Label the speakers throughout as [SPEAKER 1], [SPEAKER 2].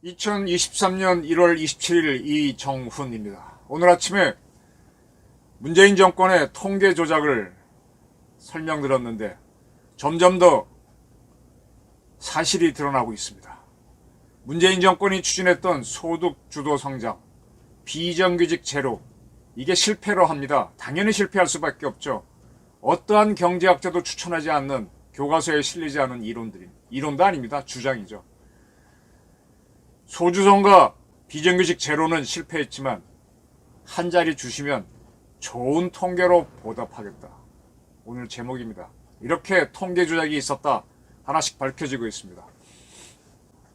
[SPEAKER 1] (2023년 1월 27일) 이정훈입니다. 오늘 아침에 문재인 정권의 통계 조작을 설명드렸는데 점점 더 사실이 드러나고 있습니다. 문재인 정권이 추진했던 소득 주도 성장, 비정규직 제로, 이게 실패로 합니다. 당연히 실패할 수밖에 없죠. 어떠한 경제학자도 추천하지 않는, 교과서에 실리지 않은 이론도 아닙니다. 주장이죠. 소주성과 비정규직 제로는 실패했지만 한 자리 주시면 좋은 통계로 보답하겠다. 오늘 제목입니다. 이렇게 통계 조작이 있었다. 하나씩 밝혀지고 있습니다.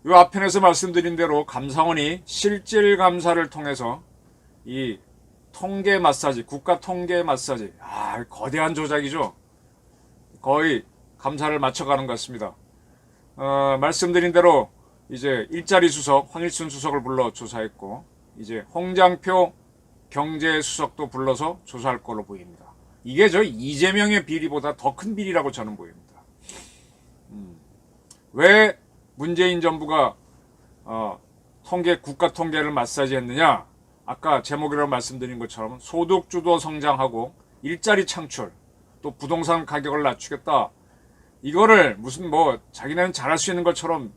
[SPEAKER 1] 이 앞편에서 말씀드린 대로 감사원이 실질 감사를 통해서 이 통계 마사지, 국가 통계 마사지, 거대한 조작이죠. 거의 감사를 맞춰가는 것 같습니다. 말씀드린 대로 이제 일자리 수석, 황일순 수석을 불러 조사했고, 이제 홍장표 경제수석도 불러서 조사할 걸로 보입니다. 이게 이재명의 비리보다 더 큰 비리라고 저는 보입니다. 왜 문재인 정부가 국가 통계를 마사지했느냐? 아까 제목이라고 말씀드린 것처럼 소득주도 성장하고 일자리 창출, 또 부동산 가격을 낮추겠다. 이거를 무슨 자기네는 잘할 수 있는 것처럼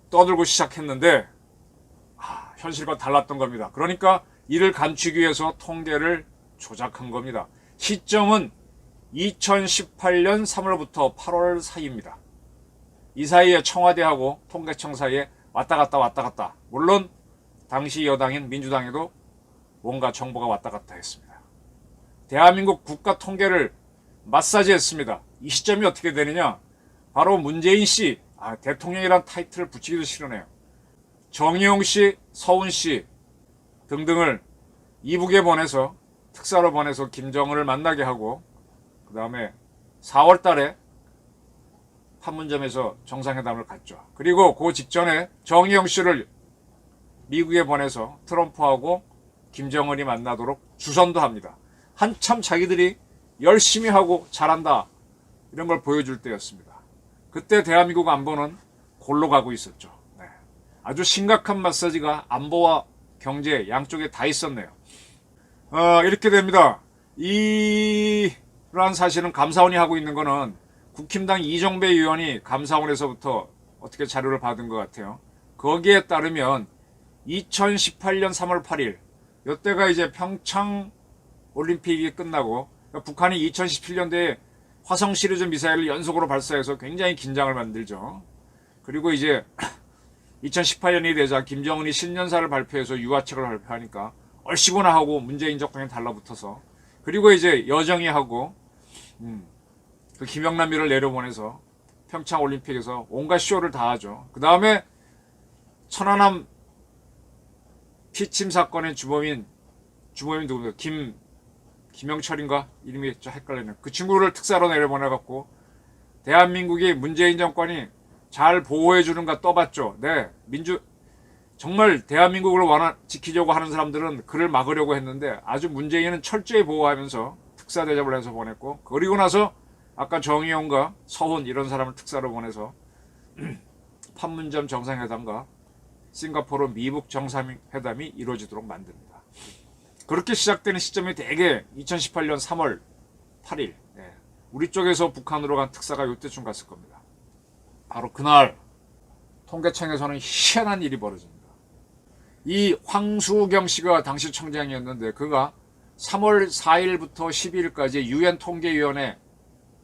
[SPEAKER 1] 떠들고 시작했는데 현실과 달랐던 겁니다. 그러니까 이를 감추기 위해서 통계를 조작한 겁니다. 시점은 2018년 3월부터 8월 사이입니다. 이 사이에 청와대하고 통계청 사이에 왔다 갔다. 물론 당시 여당인 민주당에도 뭔가 정보가 왔다 갔다 했습니다. 대한민국 국가 통계를 마사지했습니다. 이 시점이 어떻게 되느냐? 바로 문재인 씨, 대통령이란 타이틀을 붙이기도 싫으네요. 정의용 씨, 서훈 씨 등등을 이북에 보내서, 특사로 보내서 김정은을 만나게 하고, 그 다음에 4월 달에 판문점에서 정상회담을 갖죠. 그리고 그 직전에 정의용 씨를 미국에 보내서 트럼프하고 김정은이 만나도록 주선도 합니다. 한참 자기들이 열심히 하고 잘한다, 이런 걸 보여줄 때였습니다. 그때 대한민국 안보는 골로 가고 있었죠. 아주 심각한 마사지가 안보와 경제 양쪽에 다 있었네요. 이렇게 됩니다. 이러한 사실은 감사원이 하고 있는 거는 국힘당 이정배 의원이 감사원에서부터 어떻게 자료를 받은 것 같아요. 거기에 따르면 2018년 3월 8일, 이때가 이제 평창 올림픽이 끝나고, 북한이 2017년도에 화성 시리즈 미사일을 연속으로 발사해서 굉장히 긴장을 만들죠. 그리고 이제 2018년이 되자 김정은이 신년사를 발표해서 유화책을 발표하니까 얼씨구나 하고 문재인 정권에 달라붙어서, 그리고 이제 여정이 하고 그 김영남이를 내려보내서 평창 올림픽에서 온갖 쇼를 다 하죠. 그 다음에 천안함 피침 사건의 주범이 누굽니까? 김영철인가? 이름이 좀 헷갈리네요. 그 친구를 특사로 내려보내갖고 대한민국이 문재인 정권이 잘 보호해주는가 떠봤죠. 정말 대한민국을 지키려고 하는 사람들은 그를 막으려고 했는데 아주 문재인은 철저히 보호하면서 특사 대접을 해서 보냈고, 그리고 나서 아까 정의용과 서훈 이런 사람을 특사로 보내서 판문점 정상회담과 싱가포르 미북 정상회담이 이루어지도록 만듭니다. 그렇게 시작되는 시점이 대개 2018년 3월 8일, 우리 쪽에서 북한으로 간 특사가 이때쯤 갔을 겁니다. 바로 그날 통계청에서는 희한한 일이 벌어집니다. 이 황수경 씨가 당시 청장이었는데, 그가 3월 4일부터 12일까지 UN 통계위원회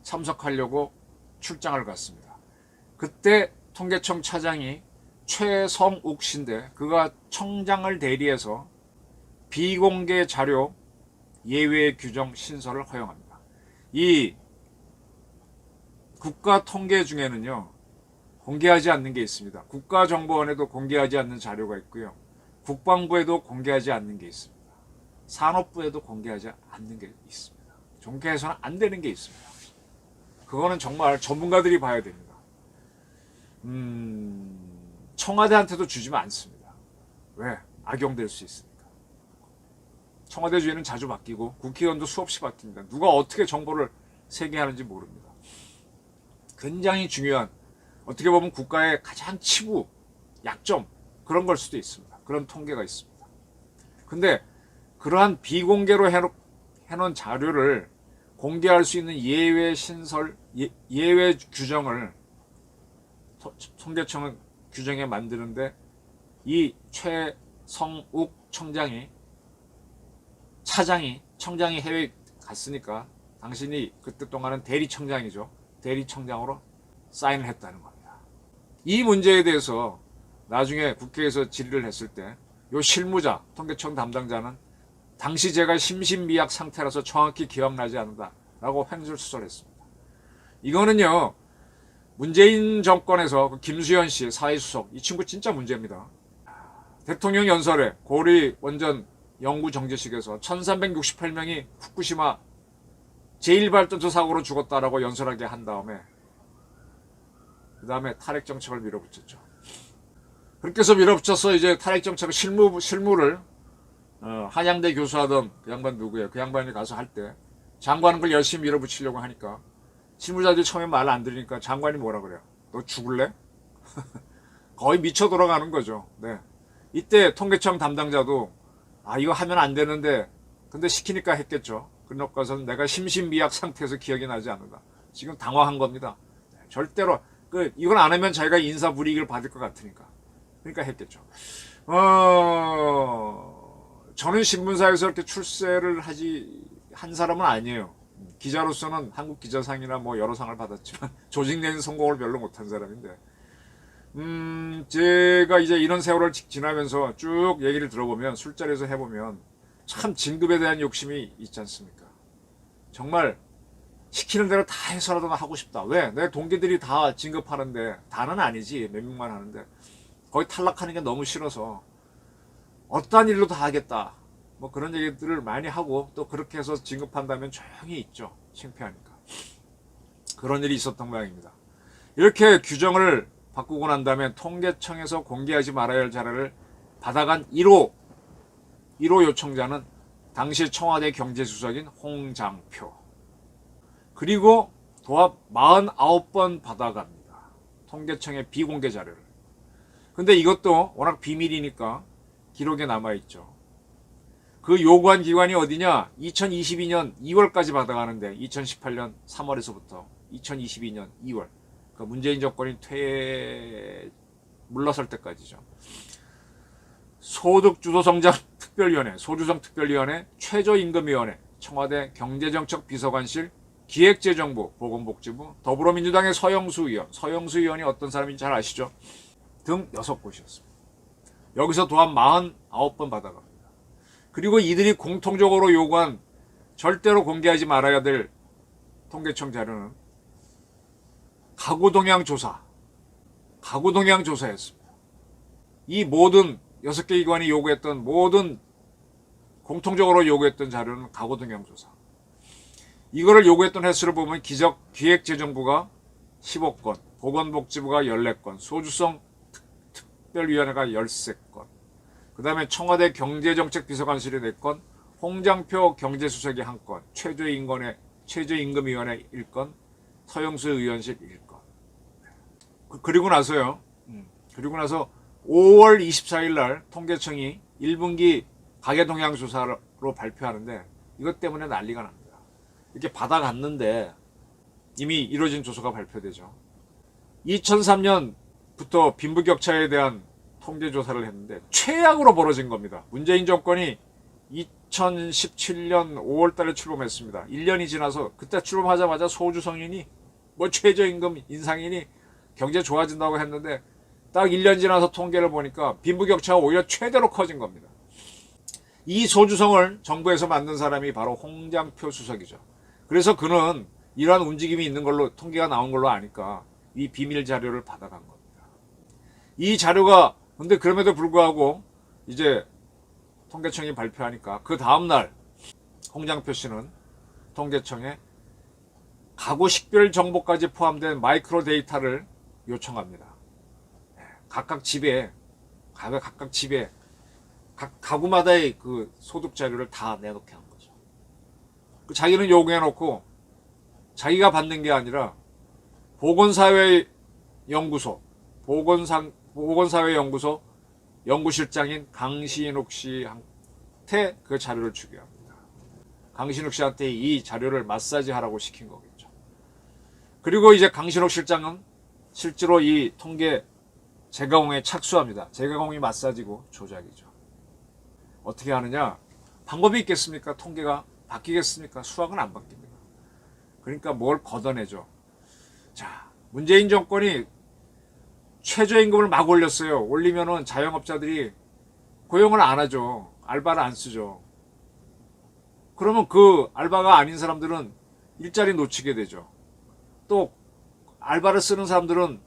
[SPEAKER 1] 참석하려고 출장을 갔습니다. 그때 통계청 차장이 최성욱 씨인데, 그가 청장을 대리해서 비공개 자료 예외 규정 신설을 허용합니다. 이 국가 통계 중에는요, 공개하지 않는 게 있습니다. 국가정보원에도 공개하지 않는 자료가 있고요, 국방부에도 공개하지 않는 게 있습니다. 산업부에도 공개하지 않는 게 있습니다. 공개해서는 안 되는 게 있습니다. 그거는 정말 전문가들이 봐야 됩니다. 청와대한테도 주지만 않습니다. 왜? 악용될 수 있으니까. 청와대 주인은 자주 바뀌고 국회의원도 수없이 바뀝니다. 누가 어떻게 정보를 세개하는지 모릅니다. 굉장히 중요한, 어떻게 보면 국가의 가장 치부, 약점, 그런 걸 수도 있습니다. 그런 통계가 있습니다. 근데 그러한 비공개로 해놓은 자료를 공개할 수 있는 예외 신설, 예외 규정을 통계청은 규정에 만드는데, 이 최성욱 청장이 해외 갔으니까 당신이 그때 동안은 대리청장이죠. 대리청장으로 사인을 했다는 겁니다. 이 문제에 대해서 나중에 국회에서 질의를 했을 때 요 실무자, 통계청 담당자는 당시 제가 심신미약 상태라서 정확히 기억나지 않는다 라고 횡설수설했습니다. 이거는요, 문재인 정권에서 김수현 씨 사회수석, 이 친구 진짜 문제입니다. 대통령 연설에 고리 원전 연구 정지식에서 1368명이 후쿠시마 제1발전소 사고로 죽었다라고 연설하게 한 다음에 그 다음에 탈핵 정책을 밀어붙였죠. 그렇게 해서 밀어붙여서 이제 탈핵 정책 실무를 한양대 교수하던 그 양반 누구예요? 그 양반이 가서 할 때 장관은 그걸 열심히 밀어붙이려고 하니까 실무자들이 처음에 말 안 들으니까 장관이 뭐라 그래요? 너 죽을래? 거의 미쳐 돌아가는 거죠. 네. 이때 통계청 담당자도 이거 하면 안 되는데 근데 시키니까 했겠죠. 그러고서는 내가 심신미약 상태에서 기억이 나지 않는다. 지금 당황한 겁니다. 절대로 이건 안 하면 자기가 인사 불이익을 받을 것 같으니까. 그러니까 했겠죠. 저는 신문사에서 이렇게 출세를 한 사람은 아니에요. 기자로서는 한국 기자상이나 뭐 여러 상을 받았지만 조직 내는 성공을 별로 못한 사람인데, 제가 이제 이런 세월을 지나면서 쭉 얘기를 들어보면, 술자리에서 해보면 참 진급에 대한 욕심이 있지 않습니까? 정말 시키는 대로 다 해서라도 하고 싶다. 왜? 내 동기들이 다 진급하는데, 다는 아니지, 몇 명만 하는데 거의 탈락하는 게 너무 싫어서 어떠한 일로 다 하겠다, 뭐 그런 얘기들을 많이 하고, 또 그렇게 해서 진급한다면 조용히 있죠. 창피하니까. 그런 일이 있었던 모양입니다. 이렇게 규정을 바꾸고 난 다음에 통계청에서 공개하지 말아야 할 자료를 받아간 1호 요청자는 당시 청와대 경제수석인 홍장표. 그리고 도합 49번 받아갑니다. 통계청의 비공개 자료를. 근데 이것도 워낙 비밀이니까 기록에 남아있죠. 그 요구한 기관이 어디냐? 2022년 2월까지 받아가는데, 2018년 3월에서부터 2022년 2월. 그러니까 문재인 정권이 물러설 때까지죠. 소득주도성장 특별위원회, 소주성 특별위원회, 최저임금위원회, 청와대 경제정책비서관실, 기획재정부, 보건복지부, 더불어민주당의 서영수 의원이 어떤 사람인지 잘 아시죠? 등 6곳이었습니다. 여기서 도합 49번 받아갑니다. 그리고 이들이 공통적으로 요구한 절대로 공개하지 말아야 될 통계청 자료는 가구동향 조사였습니다. 이 모든 6개 기관이 요구했던, 공통적으로 요구했던 자료는 가구동향 조사. 이거를 요구했던 횟수를 보면 기획재정부가 15건, 보건복지부가 14건, 소주성 특별위원회가 13건, 그 다음에 청와대 경제정책비서관실이 4건, 홍장표 경제수석이 1건, 최저임금위원회 1건, 서영수 의원실 1건. 그리고 나서 5월 24일 날 통계청이 1분기 가계동향 조사로 발표하는데, 이것 때문에 난리가 납니다. 이렇게 받아갔는데 이미 이루어진 조사가 발표되죠. 2003년부터 빈부격차에 대한 통계조사를 했는데 최악으로 벌어진 겁니다. 문재인 정권이 2017년 5월 달에 출범했습니다. 1년이 지나서, 그때 출범하자마자 소주성이니 뭐 최저임금 인상이니 경제 좋아진다고 했는데, 딱 1년 지나서 통계를 보니까 빈부격차가 오히려 최대로 커진 겁니다. 이 소주성을 정부에서 만든 사람이 바로 홍장표 수석이죠. 그래서 그는 이러한 움직임이 있는 걸로, 통계가 나온 걸로 아니까 이 비밀 자료를 받아간 겁니다. 이 자료가, 근데 그럼에도 불구하고 이제 통계청이 발표하니까 그 다음날 홍장표 씨는 통계청에 가구 식별 정보까지 포함된 마이크로 데이터를 요청합니다. 각각 집에 각 가구마다의 그 소득 자료를 다 내놓게 한 거죠. 그 자기는 요구해놓고 자기가 받는 게 아니라 보건사회연구소, 보건사회연구소 연구실장인 강신욱 씨한테 그 자료를 주게 합니다. 강신욱 씨한테 이 자료를 마사지 하라고 시킨 거겠죠. 그리고 이제 강신욱 실장은 실제로 이 통계 재가공에 착수합니다. 재가공이 마사지고 조작이죠. 어떻게 하느냐? 방법이 있겠습니까? 통계가 바뀌겠습니까? 수학은 안 바뀝니다. 그러니까 뭘 걷어내죠. 자, 문재인 정권이 최저임금을 막 올렸어요. 올리면은 자영업자들이 고용을 안 하죠. 알바를 안 쓰죠. 그러면 그 알바가 아닌 사람들은 일자리 놓치게 되죠. 또 알바를 쓰는 사람들은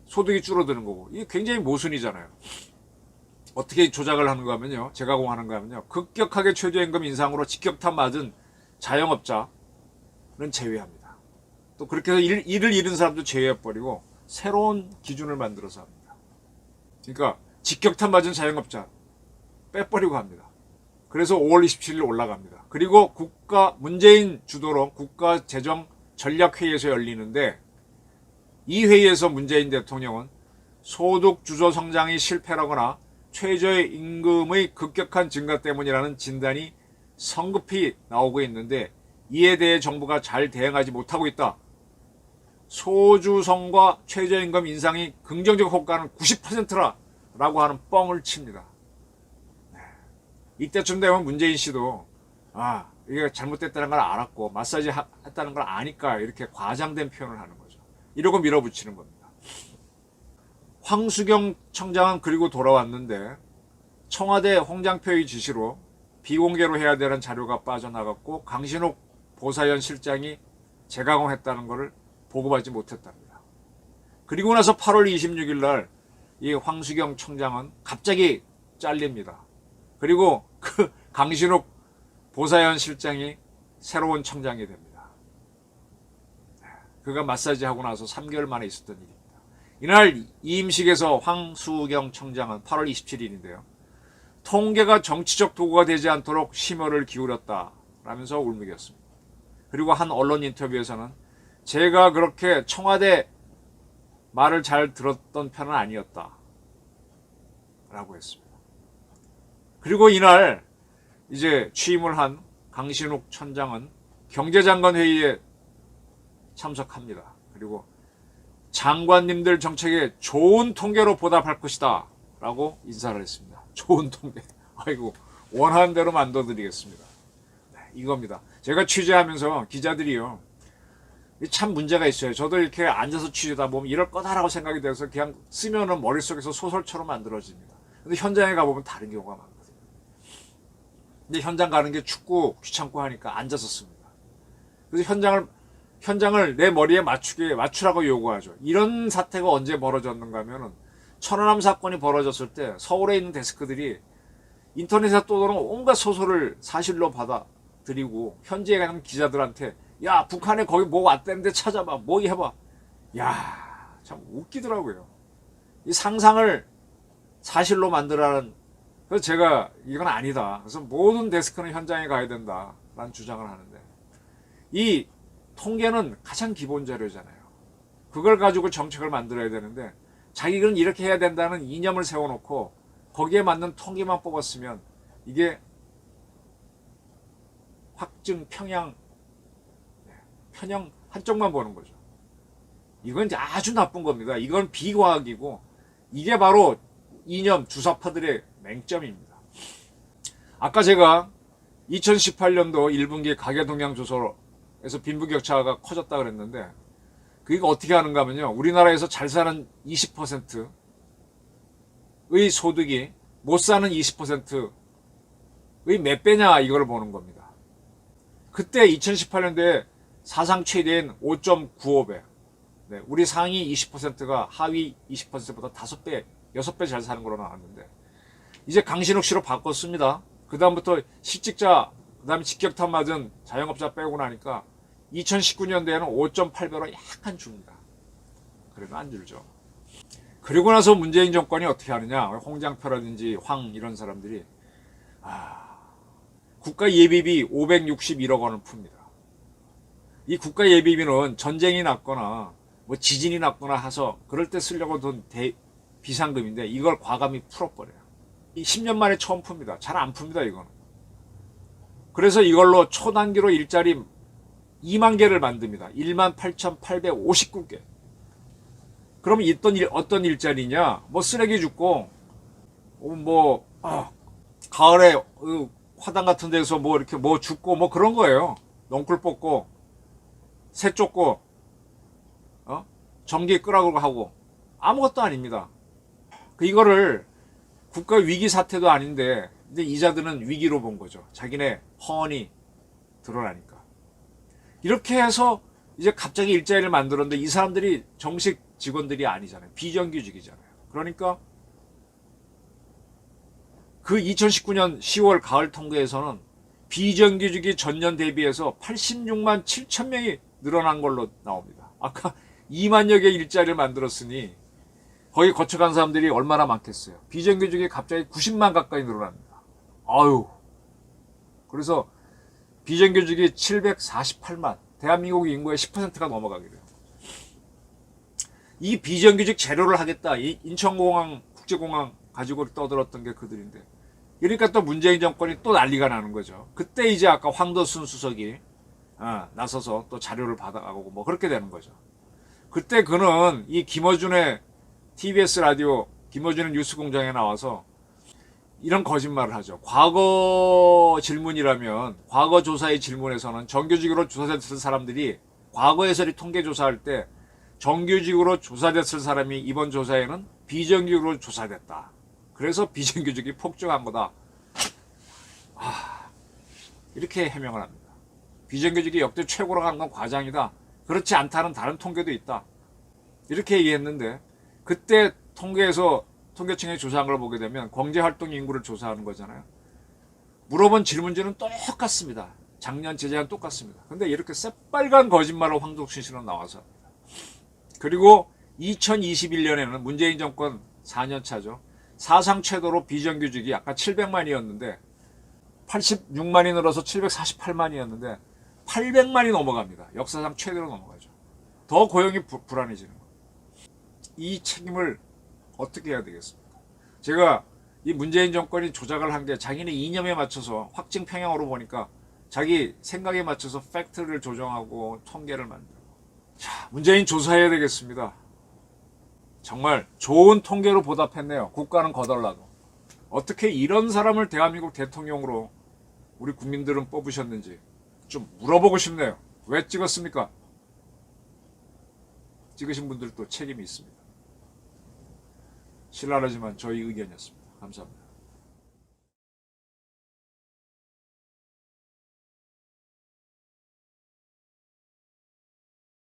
[SPEAKER 1] 소득이 줄어드는 거고. 이게 굉장히 모순이잖아요. 어떻게 조작을 하는가 하면요. 재가공하는가 하면요. 급격하게 최저임금 인상으로 직격탄 맞은 자영업자는 제외합니다. 또 그렇게 해서 일을 잃은 사람도 제외해버리고 새로운 기준을 만들어서 합니다. 그러니까 직격탄 맞은 자영업자 빼버리고 합니다. 그래서 5월 27일 올라갑니다. 그리고 문재인 주도로 국가재정전략회의에서 열리는데 이 회의에서 문재인 대통령은 소득 주도 성장이 실패라거나 최저임금의 급격한 증가 때문이라는 진단이 성급히 나오고 있는데 이에 대해 정부가 잘 대응하지 못하고 있다. 소주성과 최저임금 인상이 긍정적 효과는 90%라고 하는 뻥을 칩니다. 이때쯤 되면 문재인 씨도 이게 잘못됐다는 걸 알았고 마사지 했다는 걸 아니까 이렇게 과장된 표현을 하는 거죠. 이러고 밀어붙이는 겁니다. 황수경 청장은 그리고 돌아왔는데 청와대 홍장표의 지시로 비공개로 해야 되는 자료가 빠져나갔고 강신욱 보사연 실장이 재가공했다는 것을 보고받지 못했답니다. 그리고 나서 8월 26일 날 이 황수경 청장은 갑자기 잘립니다. 그리고 그 강신욱 보사연 실장이 새로운 청장이 됩니다. 그가 마사지하고 나서 3개월 만에 있었던 일입니다. 이날 이임식에서 황수경 청장은 8월 27일인데요. 통계가 정치적 도구가 되지 않도록 심혈을 기울였다라면서 울먹였습니다. 그리고 한 언론 인터뷰에서는 제가 그렇게 청와대 말을 잘 들었던 편은 아니었다 라고 했습니다. 그리고 이날 이제 취임을 한 강신욱 청장은 경제장관 회의에 참석합니다. 그리고 장관님들 정책에 좋은 통계로 보답할 것이다 라고 인사를 했습니다. 좋은 통계. 아이고, 원하는 대로 만들어드리겠습니다. 네, 이겁니다. 제가 취재하면서 기자들이요, 참 문제가 있어요. 저도 이렇게 앉아서 취재하다 보면 이럴 거다라고 생각이 돼서 그냥 쓰면은 머릿속에서 소설처럼 만들어집니다. 근데 현장에 가보면 다른 경우가 많거든요. 근데 현장 가는 게 춥고 귀찮고 하니까 앉아서 씁니다. 그래서 현장을 내 머리에 맞추라고 요구하죠. 이런 사태가 언제 벌어졌는가 하면은 천안함 사건이 벌어졌을 때 서울에 있는 데스크들이 인터넷에 떠도는 온갖 소설을 사실로 받아들이고 현지에 가는 기자들한테 야, 북한에 거기 뭐 왔다는데 찾아봐, 뭐 해봐. 야, 참 웃기더라고요. 이 상상을 사실로 만들라는. 그래서 제가 이건 아니다. 그래서 모든 데스크는 현장에 가야 된다라는 주장을 하는데, 이 통계는 가장 기본 자료잖아요. 그걸 가지고 정책을 만들어야 되는데 자기는 이렇게 해야 된다는 이념을 세워놓고 거기에 맞는 통계만 뽑았으면 이게 확증, 편향 한쪽만 보는 거죠. 이건 이제 아주 나쁜 겁니다. 이건 비과학이고 이게 바로 이념 주사파들의 맹점입니다. 아까 제가 2018년도 1분기 가계동향조사에서 빈부격차가 커졌다 그랬는데 그게 어떻게 하는가 하면요. 우리나라에서 잘 사는 20%의 소득이 못 사는 20%의 몇 배냐 이걸 보는 겁니다. 그때 2018년도에 사상 최대인 5.95배. 네, 우리 상위 20%가 하위 20%보다 5배, 6배 잘 사는 거로 나왔는데 이제 강신욱 씨로 바꿨습니다. 그 다음부터 실직자, 그 다음에 직격탄 맞은 자영업자 빼고 나니까 2019년도에는 5.8배로 약간 줍니다. 그래도 안 줄죠. 그리고 나서 문재인 정권이 어떻게 하느냐. 홍장표라든지 황 이런 사람들이 국가 예비비 561억 원을 풉니다. 이 국가 예비비는 전쟁이 났거나 뭐 지진이 났거나 해서 그럴 때 쓰려고 돈 비상금인데 이걸 과감히 풀어버려요. 이 10년 만에 처음 풉니다. 잘 안 풉니다, 이거는. 그래서 이걸로 초단기로 일자리 2만 개를 만듭니다. 18,859개. 그럼 어떤 일자리냐? 뭐 쓰레기 줍고, 가을에 화단 같은 데서 뭐 이렇게 뭐 줍고 뭐 그런 거예요. 넝쿨 뽑고, 새 쫓고, 전기 끄라고 하고. 아무것도 아닙니다. 이거를 국가 위기 사태도 아닌데, 이제 이자들은 위기로 본 거죠. 자기네 허언이 드러나니까. 이렇게 해서 이제 갑자기 일자리를 만들었는데 이 사람들이 정식 직원들이 아니잖아요. 비정규직이잖아요. 그러니까 그 2019년 10월 가을 통계에서는 비정규직이 전년 대비해서 86만 7천 명이 늘어난 걸로 나옵니다. 아까 2만여 개 일자리를 만들었으니 거기 거쳐간 사람들이 얼마나 많겠어요. 비정규직이 갑자기 90만 가까이 늘어납니다. 아유. 그래서 비정규직이 748만, 대한민국 인구의 10%가 넘어가게 돼요. 이 비정규직 제로를 하겠다. 이 인천공항, 국제공항 가지고 떠들었던 게 그들인데. 그러니까 또 문재인 정권이 또 난리가 나는 거죠. 그때 이제 아까 황도순 수석이 나서서 또 자료를 받아가고 뭐 그렇게 되는 거죠. 그때 그는 이 김어준의 TBS 라디오, 김어준의 뉴스공장에 나와서 이런 거짓말을 하죠. 과거 질문이라면, 과거 조사의 질문에서는 정규직으로 조사됐을 사람들이 과거에서 통계조사할 때 정규직으로 조사됐을 사람이 이번 조사에는 비정규직으로 조사됐다. 그래서 비정규직이 폭증한 거다. 이렇게 해명을 합니다. 비정규직이 역대 최고로 간 건 과장이다. 그렇지 않다는 다른 통계도 있다. 이렇게 얘기했는데 그때 통계청의 조사한 걸 보게 되면 경제활동 인구를 조사하는 거잖아요. 물어본 질문지는 똑같습니다. 작년, 재작년 똑같습니다. 근데 이렇게 새빨간 거짓말로 황덕순 씨는 나와서 합니다. 그리고 2021년에는 문재인 정권 4년 차죠. 사상 최대로 비정규직이 아까 700만이었는데 86만이 늘어서 748만이었는데 800만이 넘어갑니다. 역사상 최대로 넘어가죠. 더 고용이 불안해지는 거예요. 이 책임을 어떻게 해야 되겠습니까? 제가 이 문재인 정권이 조작을 한 게 자기네 이념에 맞춰서 확증 평형으로 보니까 자기 생각에 맞춰서 팩트를 조정하고 통계를 만들고. 자, 문재인 조사해야 되겠습니다. 정말 좋은 통계로 보답했네요. 국가는 거덜나도. 어떻게 이런 사람을 대한민국 대통령으로 우리 국민들은 뽑으셨는지 좀 물어보고 싶네요. 왜 찍었습니까? 찍으신 분들도 책임이 있습니다. 신랄하지만 저희 의견이었습니다. 감사합니다.